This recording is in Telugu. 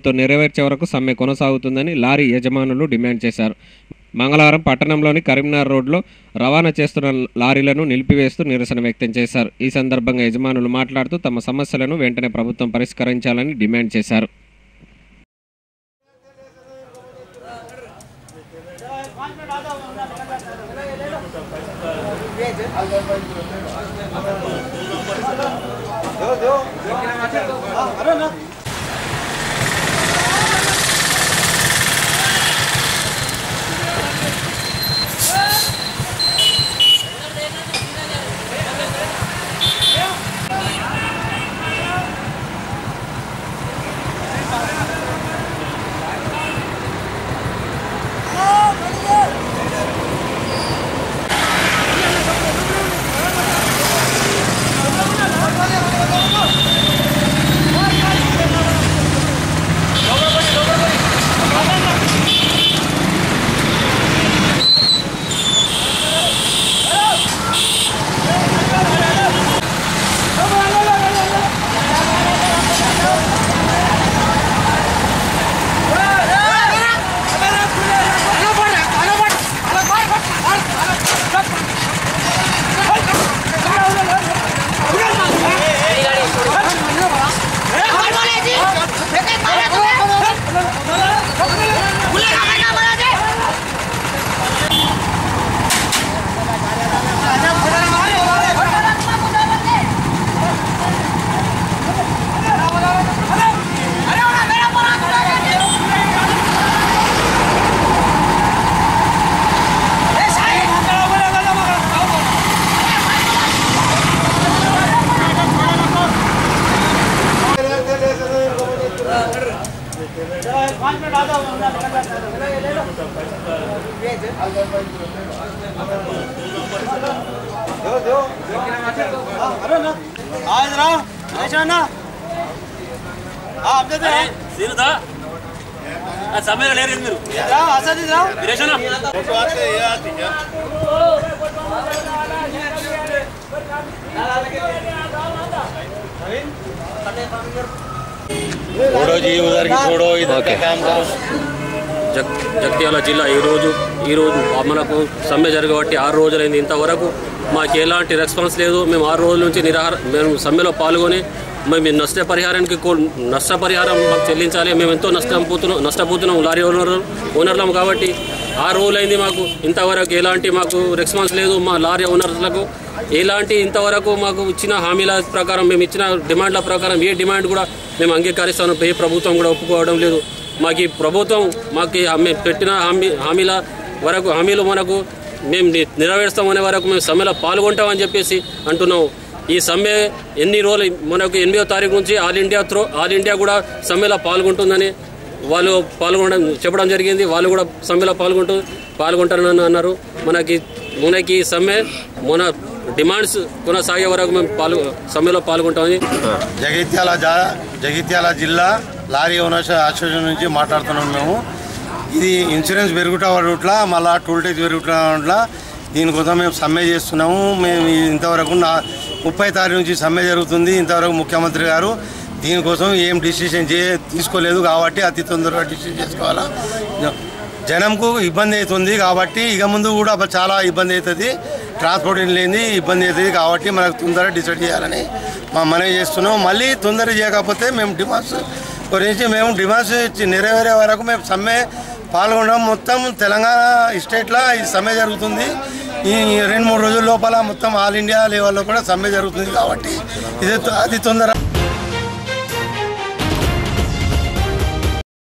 ప్రభుత్వం నెరవేర్చే వరకు సమ్మె కొనసాగుతుందని లారీ యజమానులు డిమాండ్ చేశారు. మంగళవారం పట్టణంలోని కరీంనగర్ రోడ్లో రవాణా చేస్తున్న లారీలను నిలిపివేస్తూ నిరసన వ్యక్తం చేశారు. ఈ సందర్భంగా యజమానులు మాట్లాడుతూ తమ సమస్యలను వెంటనే ప్రభుత్వం పరిష్కరించాలని డిమాండ్ చేశారు. జగిత్యాల జిల్లా ఈరోజు మనకు సమ్మె జరగబట్టి 6 రోజులైంది. ఇంతవరకు మాకు ఎలాంటి రెస్పాన్స్ లేదు. మేము 6 రోజుల నుంచి మేము సమ్మెలో పాల్గొని మేము నష్టపరిహారం మాకు చెల్లించాలి. మేము ఎంతో నష్టపోతున్నాం లారీ ఓనర్లం కాబట్టి 6 రోజులైంది. మాకు ఇంతవరకు ఎలాంటి మాకు రెస్పాన్స్ లేదు. మా లారీ ఓనర్లకు ఇంతవరకు మాకు ఇచ్చిన హామీల ప్రకారం, మేము ఇచ్చిన డిమాండ్ల ప్రకారం ఏ డిమాండ్ కూడా మేము అంగీకరిస్తాను. ఏ ప్రభుత్వం కూడా ఒప్పుకోవడం లేదు. మాకు ఈ ప్రభుత్వం మేము పెట్టిన హామీలు మనకు మేము నెరవేరుస్తామనే వరకు మేము సమ్మెలో పాల్గొంటామని చెప్పేసి అంటున్నాం. ఈ సమ్మె ఎన్ని రోజులు మనకు 8వ తారీఖు నుంచి ఆల్ ఇండియా కూడా సమ్మెలో పాల్గొంటుందని వాళ్ళు చెప్పడం జరిగింది. వాళ్ళు కూడా సమ్మెలో పాల్గొంటారని అన్నారు. మనకి సమ్మె మన డిమాండ్స్ కొనసాగే వరకు మేము సమ్మెలో పాల్గొంటామని. జగిత్యాల జిల్లా లారీ ఓనర్స్ అసోసియేషన్ నుంచి మాట్లాడుతున్నాం. మేము ఇది ఇన్సూరెన్స్ పెరుగుట్ల మళ్ళీ టోల్ ట్యాక్స్ పెరుగుట్ల దీనికోసం మేము సమ్మె చేస్తున్నాము. మేము ఇంతవరకు 30 తారీఖు నుంచి సమ్మె జరుగుతుంది. ఇంతవరకు ముఖ్యమంత్రి గారు దీనికోసం ఏం డిసిషన్ తీసుకోలేదు కాబట్టి అతి తొందరగా డిసిషన్ చేసుకోవాలా. జనంకు ఇబ్బంది అవుతుంది కాబట్టి ఇక ముందు కూడా చాలా ఇబ్బంది అవుతుంది. ట్రాన్స్పోర్ట్ లేని ఇబ్బంది అవుతుంది కాబట్టి మనకు తొందరగా డిసైడ్ చేయాలని మనవి చేస్తున్నాం. మళ్ళీ తొందర చేయకపోతే మేము డిమాండ్స్ నెరవేరే వరకు మేము సమ్మె పాల్గొనడం. మొత్తం తెలంగాణ స్టేట్లో ఈ సమ్మె జరుగుతుంది. ఈ 2-3 రోజుల లోపల మొత్తం ఆల్ ఇండియా లెవెల్లో కూడా సమ్మె జరుగుతుంది కాబట్టి ఇది అతి తొందర